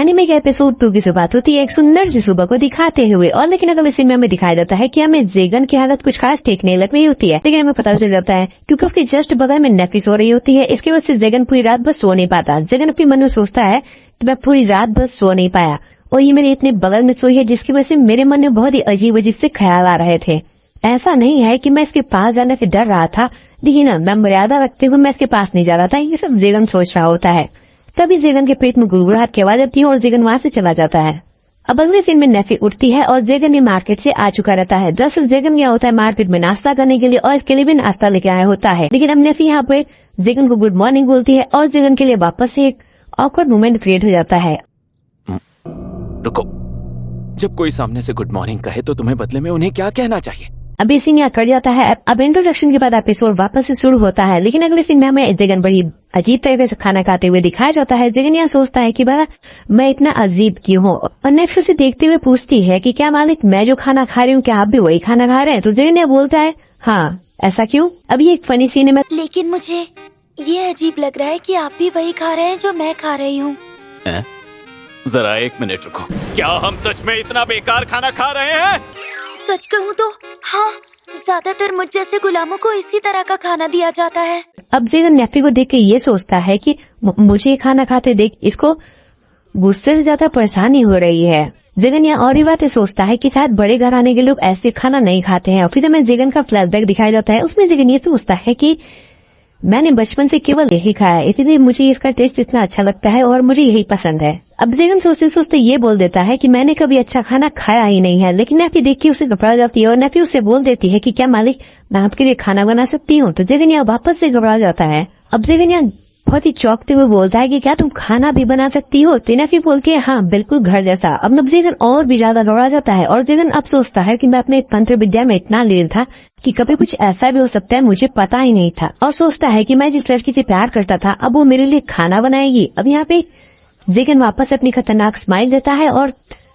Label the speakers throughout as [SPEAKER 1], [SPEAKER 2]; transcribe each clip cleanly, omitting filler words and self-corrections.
[SPEAKER 1] Anime के episode 2 की शुरुआत होती है एक सुंदर सी सुबह को दिखाते हुए, और लेकिन अगले सीन में हमें दिखाया जाता है कि हमें जेगन की हालत कुछ खास ठीक नहीं लग रही होती है। लेकिन हमें पता चल जाता है क्योंकि उसके जस्ट बगल में नेफी सो रही होती है। इसकी वजह से जेगन पूरी रात बस सो नहीं पाता। जेगन अपने मन में सोचता है कि मैं पूरी रात बस सो नहीं पाया और ये मेरे इतने बगल में सोई है, जिसकी वजह से मेरे मन में बहुत ही अजीब अजीब से ख्याल आ रहे थे। ऐसा नहीं है कि मैं इसके पास जाने से डर रहा था, लेकिन मैं मर्यादा रखते हुए मैं इसके पास नहीं जा रहा था। ये सब जेगन सोच रहा होता है। तभी जेगन के पेट में गुड़गुड़ाहट की आवाज आती है और जेगन वहाँ से चला जाता है। अब अगले सीन में नेफी उठती है और जेगन भी मार्केट से आ चुका रहता है। दरअसल जेगन गया होता है मार्केट में नाश्ता करने के लिए और इसके लिए भी नाश्ता लेके आया होता है। लेकिन अब नेफी यहाँ पे जेगन को गुड मॉर्निंग बोलती है और जेगन के लिए वापस से एक ऑकवर्ड मोमेंट क्रिएट हो जाता है।
[SPEAKER 2] रुको, जब कोई सामने से गुड मॉर्निंग कहे तो तुम्हें बदले में उन्हें क्या कहना चाहिए?
[SPEAKER 1] अब ये सीन यहाँ कट जाता है। अब इंट्रोडक्शन के बाद एपिसोड वापस से शुरू होता है। लेकिन अगले सीन में हमें जेगन बड़ी अजीब तरीके से खाना खाते हुए दिखाया जाता है। जेगन यहाँ सोचता है कि भला मैं इतना अजीब क्यों हूँ, और नेफी उसे देखते हुए पूछती है कि क्या मालिक मैं जो खाना खा रही हूँ क्या आप भी वही खाना खा रहे हैं? तो जेगन यहाँ बोलता है हाँ, ऐसा क्यों? अब ये एक फनी सीन है।
[SPEAKER 3] लेकिन मुझे ये अजीब लग रहा है कि आप भी वही खा रहे हैं जो मैं खा रही हूँ।
[SPEAKER 2] जरा एक मिनट रुको, क्या हम सच में इतना बेकार खाना खा रहे हैं?
[SPEAKER 3] सच कहूँ तो हाँ, ज्यादातर मुझ जैसे गुलामों को इसी तरह का खाना दिया जाता है।
[SPEAKER 1] अब जेगन नेफी को देख के ये सोचता है कि मुझे खाना खाते देख इसको गुस्से से ज्यादा परेशानी हो रही है। जेगन यहाँ और भी बातें सोचता है कि शायद बड़े घराने के लोग ऐसे खाना नहीं खाते हैं। और फिर हमें जेगन का फ्लैशबैक दिखाया जाता है। उसमें जेगन ये सोचता है कि मैंने बचपन से केवल यही खाया है, इसलिए मुझे इसका टेस्ट इतना अच्छा लगता है और मुझे यही पसंद है। अब जेगन सोचते सोचते ये बोल देता है कि मैंने कभी अच्छा खाना खाया ही नहीं है। लेकिन नेफी देख के उसे घबरा जाती है और नेफी उससे बोल देती है कि क्या मालिक मैं आपके लिए खाना बना सकती हूँ? तो जेगन यहाँ वापस से घबरा जाता है। अब जेगन यहाँ बहुत ही चौंकते हुए बोलता है कि क्या तुम खाना भी बना सकती हो? तो नेफी बोल के हाँ बिल्कुल, घर जैसा। अब जेगन और भी ज्यादा घबरा जाता है और जेगन अब सोचता है कि मैं अपने तंत्र विद्या में इतना लीन था कि कभी कुछ ऐसा भी हो सकता है, मुझे पता ही नहीं था। और सोचता है कि मैं जिस लड़की से प्यार करता था अब वो मेरे लिए खाना बनाएगी। अब यहाँ पे जेगन वापस अपनी खतरनाक स्माइल देता है और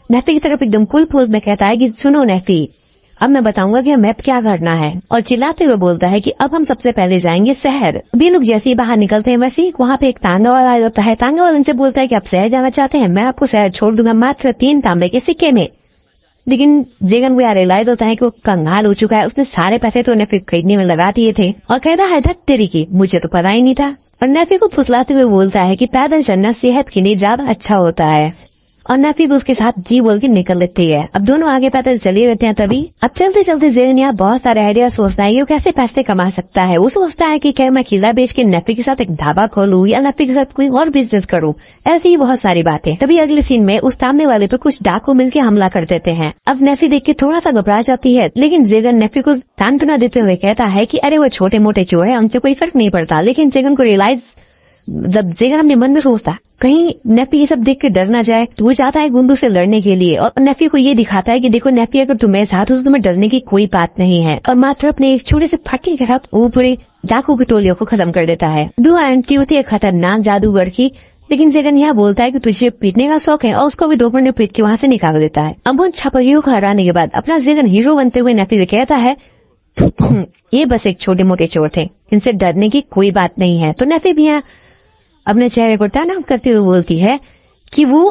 [SPEAKER 1] नेफी की तरफ एकदम कूल पोज में कहता है कि सुनो नेफी, अब मैं बताऊंगा कि हमें अब क्या करना है। और चिल्लाते हुए बोलता है कि अब हम सबसे पहले जाएंगे शहर। अभी लोग जैसे ही बाहर निकलते हैं वैसे ही वहाँ पे एक तांगा वाला आ जाता है। तांगा वाला इनसे बोलता है कि आप शहर जाना चाहते हैं, मैं आपको शहर छोड़ दूंगा मात्र 3 तांबे के सिक्के में। लेकिन जेगन को यार रियलाइज होता है कि वो कंगाल हो चुका है। उसने सारे पैसे तो नेफी खरीदने में लगा दिए थे और कहता है धत तेरी की, मुझे तो पता ही नहीं था। और नेफी को फुसलाते हुए बोलता है कि पैदल चलना सेहत के लिए ज्यादा अच्छा होता है। और नेफी भी उसके साथ जी बोल के निकल लेती है। अब दोनों आगे पैदल चले रहते हैं। तभी अब चलते चलते जेगन यहाँ बहुत सारे आइडिया सोचता है कि वो कैसे पैसे कमा सकता है। वो सोचता है कि क्या मैं किला बेच के नेफी के साथ एक ढाबा खोलूं या नेफी के साथ कोई और बिजनेस करूं। ऐसी ही बहुत सारी बातें। तभी अगले सीन में उस सामने वाले पे कुछ डाकू मिलके हमला कर देते हैं। अब नेफी देख के थोड़ा सा घबरा जाती है, लेकिन जेगन नेफी को सांत्वना देते हुए कहता है कि अरे वो छोटे मोटे चोर है, उनसे कोई फर्क नहीं पड़ता। लेकिन जेगन को रियलाइज जब जेगन अपने मन में सोचता कहीं नेफी ये सब देख के डर ना जाए, तो वो चाहता है गुंडू से लड़ने के लिए और नेफी को ये दिखाता है कि देखो नेफी, अगर तुम्हें साथ हो तो तुम्हें डरने की कोई बात नहीं है। और मात्र अपने एक छोटे से फटके के साथ वो पूरे डाकू की टोलियों को खत्म कर देता है। दो आंटी होती है खतरनाक जादूगर की, लेकिन जेगन यहाँ बोलता है कि तुझे पीटने का शौक है और उसको भी दोपहर में पीट के वहाँ से निकाल देता है। अब उन छपरियों को हराने के बाद अपना जेगन हीरो बनते हुए नेफी से कहता है ये बस एक छोटे मोटे चोर थे, इनसे डरने की कोई बात नहीं है। तो नेफी भी यहाँ अपने चेहरे को टर्न आउट करते हुए बोलती है कि वो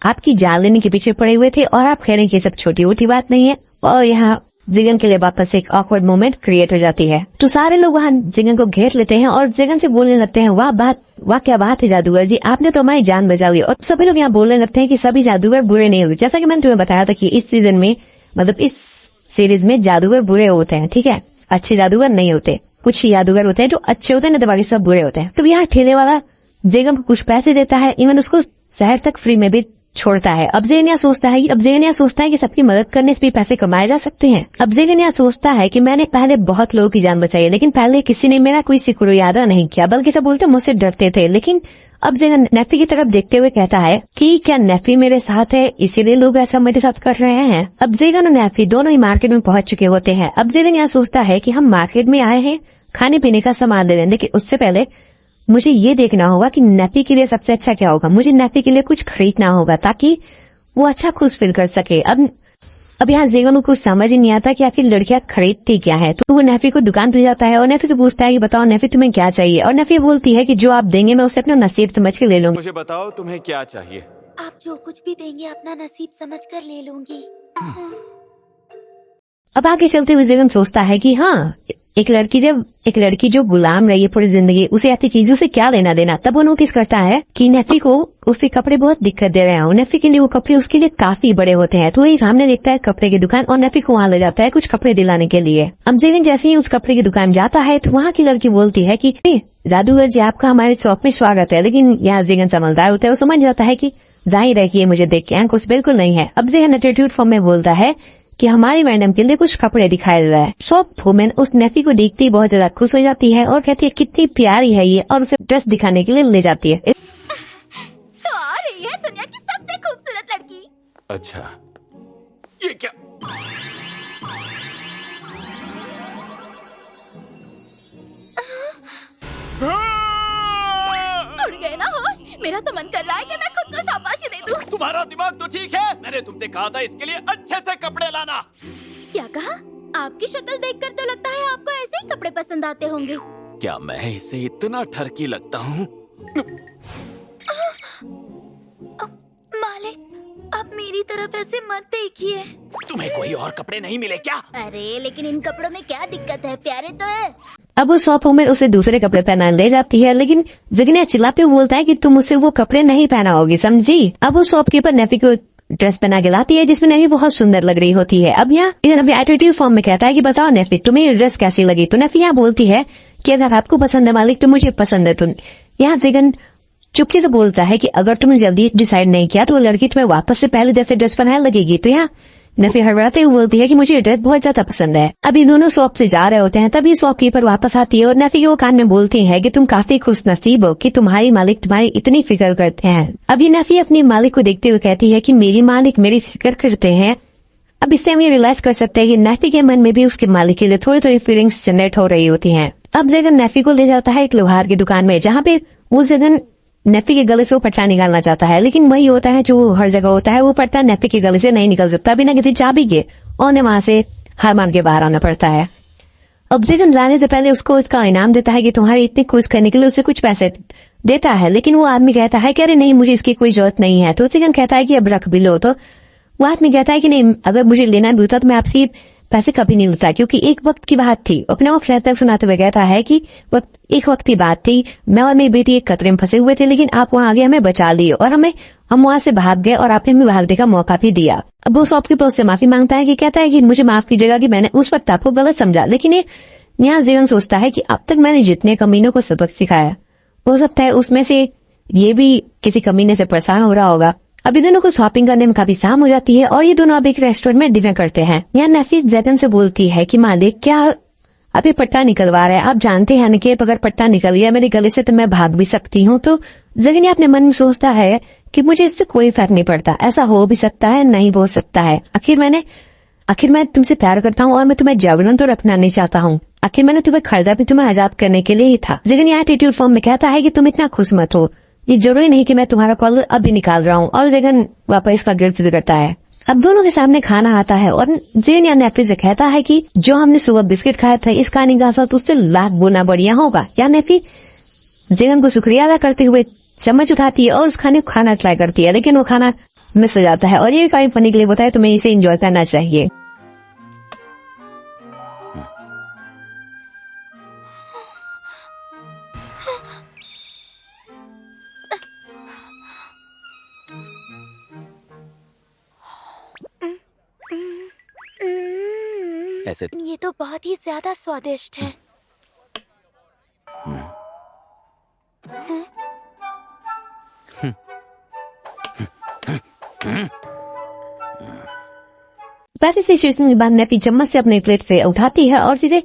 [SPEAKER 1] आपकी जान लेने के पीछे पड़े हुए थे और आप कह रहे हैं कि सब छोटी मोटी बात नहीं है। और यहाँ जेगन के लिए वापस एक ऑकवर्ड मोमेंट क्रिएट हो जाती है। तो सारे लोग वहाँ जेगन को घेर लेते हैं और जेगन से बोलने लगते हैं वाह क्या बात है जादूगर जी, आपने तो हमारी जान बचा ली। और सभी लोग यहाँ बोलने लगते हैं कि सभी जादूगर बुरे नहीं होते। जैसा कि मैंने तुम्हें बताया था कि इस सीजन में मतलब इस सीरीज में जादूगर बुरे होते हैं, ठीक है, अच्छे जादूगर नहीं होते। कुछ ही जादूगर होते हैं जो अच्छे होते हैं, नहीं तो बाकी सब बुरे होते हैं। तो यहाँ ठेले वाला जेगन को कुछ पैसे देता है, इवन उसको शहर तक फ्री में भी छोड़ता है। अब जेगन यहाँ सोचता है कि सबकी मदद करने से भी पैसे कमाए जा सकते हैं। अब जेगन यहाँ सोचता है कि मैंने पहले बहुत लोगों की जान बचाई है, लेकिन पहले किसी ने मेरा कोई शुक्रिया नहीं किया, बल्कि सब उल्टे मुझसे डरते थे। लेकिन अब जेगन नेफी की तरफ देखते हुए कहता है कि क्या नेफी मेरे साथ है, इसीलिए लोग ऐसा मेरे साथ कर रहे हैं। अब जेगन और नेफी दोनों ही मार्केट में पहुंच चुके होते हैं। अब जेगन यहाँ सोचता है कि हम मार्केट में आए हैं खाने पीने का सामान लेने, लेकिन उससे पहले मुझे ये देखना होगा कि नेफी के लिए सबसे अच्छा क्या होगा। मुझे नेफी के लिए कुछ खरीदना होगा ताकि वो अच्छा खुश फील कर सके। अब यहाँ जेगन को कुछ समझ ही नहीं आता कि आखिर लड़कियां खरीदती क्या है। तो वो नेफी को दुकान पे जाता है और नेफी से पूछता है कि बताओ नेफी तुम्हें क्या चाहिए। और नेफी बोलती है कि जो आप देंगे मैं उसे अपना नसीब समझ के ले लूंगी।
[SPEAKER 2] मुझे बताओ तुम्हें क्या चाहिए।
[SPEAKER 3] आप जो कुछ भी देंगे अपना नसीब समझ कर ले लूंगी।
[SPEAKER 1] अब आगे चलते हुए जीवन सोचता है कि हाँ, एक लड़की जो गुलाम रही है पूरी जिंदगी, उसे ऐसी चीजों से क्या लेना देना। तब वो नोटिस करता है कि नेफी को उसके कपड़े बहुत दिक्कत दे रहे हैं। नेफी के लिए वो कपड़े उसके लिए काफी बड़े होते हैं। तो वही सामने देखता है कपड़े की दुकान और नेफी को वहाँ ले जाता है कुछ कपड़े दिलाने के लिए। अब जीवन जैसे ही उस कपड़े की दुकान जाता है तो वहाँ की लड़की बोलती है कि जादूगर जी, आपका हमारे शॉप में स्वागत है। लेकिन यहाँ जीवन समझदार होता है, वो समझ जाता है कि जाहिर है कि ये मुझे देख के अंकुश बिल्कुल नहीं है। अब जीवन एटीट्यूड फॉर्म में बोलता है कि हमारी मैडम के लिए कुछ कपड़े दिखाई दे रहा है। शॉप वुमेन उस नेफी को देखते ही बहुत ज्यादा खुश हो जाती है और कहती है कितनी प्यारी है ये, और उसे ड्रेस दिखाने के लिए ले जाती है।
[SPEAKER 3] तो आ रही है दुनिया की सबसे खूबसूरत लड़की।
[SPEAKER 2] अच्छा, ये क्या?
[SPEAKER 3] उड़ गए ना होश। मेरा तो मन कर रहा है कि मैं खुद को शाबाशी दे दूं।
[SPEAKER 2] तुम्हारा दिमाग तो ठीक है, मैंने तुमसे कहा था इसके लिए अच्छे से कपड़े लाना।
[SPEAKER 3] क्या कहा? आपकी शक्ल देखकर तो लगता है आपको ऐसे ही कपड़े पसंद आते होंगे।
[SPEAKER 2] क्या मैं इसे इतना ठरकी लगता हूँ?
[SPEAKER 3] मालिक, आप मेरी तरफ ऐसे मत देखिए।
[SPEAKER 2] तुम्हें कोई और कपड़े नहीं मिले क्या?
[SPEAKER 3] अरे लेकिन इन कपड़ों में क्या दिक्कत है, प्यारे तो है।
[SPEAKER 1] अब वो शॉप वुमेन उसे दूसरे कपड़े पहना ले जाती है, लेकिन जिगनिया चिल्लाते हुए बोलता है कि तुम उसे वो कपड़े नहीं पहनाओगी, समझी। अब वो शॉपकीपर नेफी को ड्रेस पहना के लाती है जिसमें नेफी बहुत सुंदर लग रही होती है। अब यहाँ एटीट्यूड फॉर्म में कहता है कि बताओ नेफी, तुम्हें ये ड्रेस कैसी लगी। तो नेफी यहाँ बोलती है कि अगर आपको पसंद है मालिक तो मुझे पसंद है। तो यहाँ जिगन चुपके से बोलता है कि अगर तुमने जल्दी डिसाइड नहीं किया तो वो लड़की तुम्हें वापस से पहले जैसे ड्रेस पहनाने लगेगी। तो यहाँ नेफी हड़बड़ाते हुए बोलती है कि मुझे ये ड्रेस बहुत ज्यादा पसंद है। अभी दोनों शॉप से जा रहे होते हैं, तभी शॉपकीपर वापस आती है और नेफी के वो कान में बोलती है कि तुम काफी खुश नसीब हो कि तुम्हारी मालिक तुम्हारी इतनी फिक्र करते हैं। अभी नेफी अपनी मालिक को देखते हुए कहती है कि मेरी मालिक मेरी फिक्र करते हैं। अब इससे हम ये रियलाइज कर सकते हैं कि नेफी के मन में भी उसके मालिक के लिए थोड़ी थोड़ी फीलिंग्स जनरेट हो रही होती हैं। अब जगन नेफी को ले जाता है एक लोहार की दुकान में, जहाँ पे वो जगन नेफी के गले से वो पट्टा निकालना चाहता है, लेकिन वही होता है जो हर जगह होता है, वो पट्टा नेफी के गले से नहीं निकल सकता बिना किसी चाबी के, और उन्हें वहां से हार मान के बाहर आना पड़ता है। अब जिगन जाने से पहले उसको उसका इनाम देता है कि तुम्हारी इतनी खुश करने के लिए उसे कुछ पैसे देता है, लेकिन वो आदमी कहता है कि अरे नहीं, मुझे इसकी कोई जरूरत नहीं है। तो जिगन कहता है कि अब रख भी लो। तो वो आदमी कहता है कि नहीं, अगर मुझे लेना भी होता तो मैं आपसे पैसे कभी नहीं लेता, क्योंकि एक वक्त की बात थी। अपने वो फ्लैट तक सुनाते हुए कहता है कि एक वक्त की बात थी, मैं और मेरी बेटी एक खतरे में फंसे हुए थे, लेकिन आप वहाँ आगे हमें बचा लिए और हम वहाँ से भाग गए और आपने हमें भागने का मौका भी दिया। अब वो शॉपकीपर उससे माफी मांगता है कि कहता है कि मुझे माफ कीजिएगा कि मैंने उस वक्त आपको गलत समझा। लेकिन यहाँ जीवन सोचता है कि अब तक मैंने जितने कमीनों को सबक सिखाया, हो सकता है उसमें से ये भी किसी कमीने से परेशान हो रहा होगा। अभी दोनों को शॉपिंग करने में काफी शाम हो जाती है और ये दोनों अब एक रेस्टोरेंट में डिनर करते हैं। यहाँ नेफी जगन से बोलती है कि मालिक, क्या अभी पट्टा निकलवा रहा है? आप जानते हैं ना कि अगर पट्टा निकल गया मेरे गले से तो मैं भाग भी सकती हूँ। तो जगन अपने मन में सोचता है कि मुझे इससे कोई फर्क नहीं पड़ता, ऐसा हो भी सकता है नहीं हो सकता है। आखिर मैं तुमसे प्यार करता हूँ और मैं तुम्हें जबरन तो रखना नहीं चाहता हूँ। आखिर मैंने तुम्हें खरीदा भी तुम्हें आजाद करने के लिए ही था। जगन यहाँ एटीट्यूड फॉर्म में कहता है कि तुम इतना खुश मत हो, ये जरूरी नहीं कि मैं तुम्हारा कॉलर अभी निकाल रहा हूँ। और जगन वापस का गिल्ट फील करता है। अब दोनों के सामने खाना आता है और जेन या नेफी से कहता है कि जो हमने सुबह बिस्किट खाया था इस खाने का साथ उससे लाख गुना बढ़िया होगा। या नेफी जेगन को शुक्रिया अदा करते हुए चम्मच उठाती है और उस खाने को खाना ट्राई करती है, लेकिन वो खाना मिस हो जाता है और ये काफी फनी के लिए बताया तुम्हें इसे एंजॉय करना चाहिए।
[SPEAKER 2] ऐसे
[SPEAKER 3] ये तो बहुत ही ज्यादा स्वादिष्ट है।
[SPEAKER 1] वैसे सिचुएशन के बाद नेफी चम्मच से अपने प्लेट से उठाती है और सीधे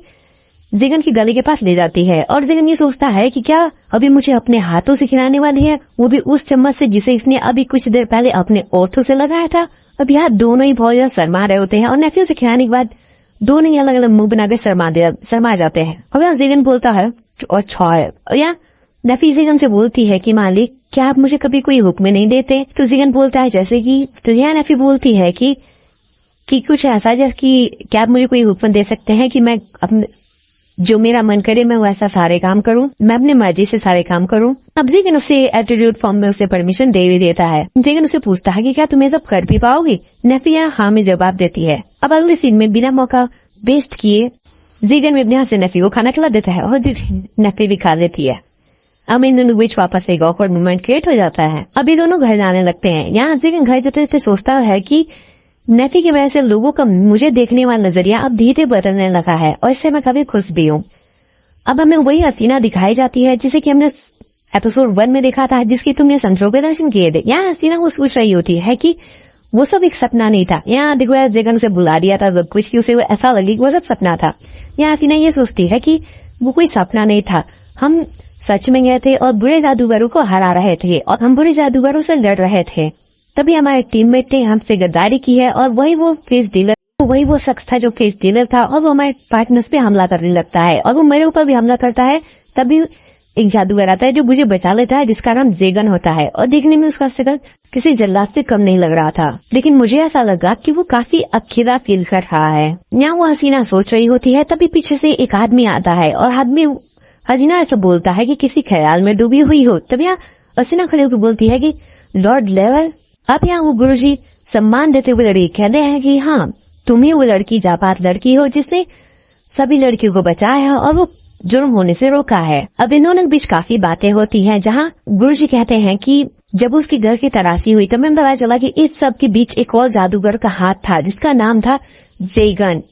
[SPEAKER 1] जिगन की गले के पास ले जाती है। और जिगन ये सोचता है कि क्या अभी मुझे अपने हाथों से खिलाने वाली है, वो भी उस चम्मच से जिसे इसने अभी कुछ देर पहले अपने ओठों से लगाया था। अब यहाँ दोनों ही बहुत ज्यादा शर्मा रहे होते हैं और नेफी उसे खिलाने के बाद दोनों ही अलग अलग मुंह बनाकर शर्मा जाते हैं। और यहाँ जिगन बोलता है अच्छा है। और यहाँ नेफी जिगन से बोलती है कि मालिक, क्या आप मुझे कभी कोई हुक्म नहीं देते? तो जिगन बोलता है जैसे कि, तो यहाँ नेफी बोलती है कि कुछ ऐसा जैसे कि क्या आप मुझे कोई हुक्म दे सकते हैं कि मैं अपने जो मेरा मन करे मैं वैसा सारे काम करूं, मैं अपनी मर्जी से सारे काम करूं। अब जेगन उसे एटीट्यूड फॉर्म में उसे परमिशन दे भी देता है। जेगन उसे पूछता है कि क्या तुम ये सब कर भी पाओगी? नेफी यहाँ हाँ में जवाब देती है। अब अगले सीन में बिना मौका वेस्ट किए जेगन में अपने हाथ से नेफी को खाना खिला देता है और नेफी भी खा लेती है। अब इन दोनों बीच वापस एक ऑकवर्ड मोमेंट क्रिएट हो जाता है। अब ये दोनों घर जाने लगते हैं। यहाँ जेगन घर जाते सोचता है कि नेफी की वजह से लोगों का मुझे देखने वाला नजरिया अब धीरे बदलने लगा है और इससे मैं काफी खुश भी हूँ। अब हमें वही हसीना दिखाई जाती है जिसे कि हमने एपिसोड 1 में देखा था, जिसकी तुमने संतरों के दर्शन किए थे। यहाँ हसीना वो सोच रही होती है कि वो सब एक सपना नहीं था। यहाँ देखो यार जेगन उसे बुला दिया था सब कुछ कि उसे वो ऐसा लगी वो सब सपना था। यहाँ हसीना ये सोचती है कि वो कोई सपना नहीं था, हम सच में गए थे और बुरे जादूगरों को हरा रहे थे और हम बुरे जादूगरों से लड़ रहे थे। तभी हमारे टीममेट ने हमसे गद्दारी की है और वही वो शख्स था जो फेस डीलर था और वो हमारे पार्टनर्स पे हमला करने लगता है और वो मेरे ऊपर भी हमला करता है। तभी एक जादूगर आता है जो मुझे बचा लेता है, जिसका नाम जेगन होता है और देखने में उसका शक्ल किसी जल्लाद से कम नहीं लग रहा था, लेकिन मुझे ऐसा लगा कि वो काफी अकेला फील कर रहा है। यहाँ वो हसीना सोच रही होती है, तभी पीछे से एक आदमी आता है और आदमी हसीना ऐसा बोलता है कि किसी ख्याल में डूबी हुई हो। तब यहाँ हसीना खड़े होकर बोलती है कि लॉर्ड लेवल। अब यहाँ वो गुरुजी सम्मान देते हुए लड़की कहते हैं कि हाँ तुम ही वो लड़की जापात लड़की हो जिसने सभी लड़कियों को बचाया है और वो जुर्म होने से रोका है। अब इन्होंने बीच काफी बातें होती हैं, जहाँ गुरुजी कहते हैं कि जब उसकी घर की तलाशी हुई तो हमें पता चला कि इस सब के बीच एक और जादूगर का हाथ था जिसका नाम था जेगन।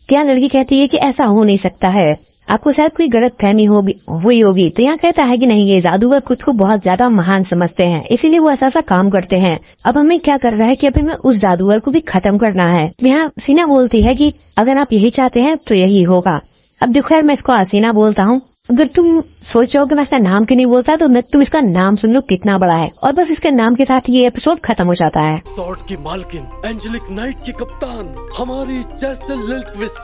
[SPEAKER 1] क्या लड़की कहती है कि ऐसा हो नहीं सकता है, आपको शायद कोई गलत फहमी हुई होगी। तो यहाँ कहता है कि नहीं, ये जादूगर खुद को बहुत ज्यादा महान समझते हैं, इसीलिए वो ऐसा काम करते हैं। अब हमें क्या कर रहा है कि अभी हमें उस जादूगर को भी खत्म करना है। यहाँ सीना बोलती है कि अगर आप यही चाहते हैं तो यही होगा। अब देखो यार मैं इसको हसीना बोलता हूँ, अगर तुम सोचो कि मैं इसका नाम क्यों नहीं बोलता तो तुम इसका नाम सुन लो कितना बड़ा है, और बस इसके नाम के साथ ये एपिसोड खत्म हो जाता है।
[SPEAKER 4] सॉर्ड की मालकिन, एंजेलिक नाइट की कप्तान, हमारी चेस्टर लिल्क्विस्ट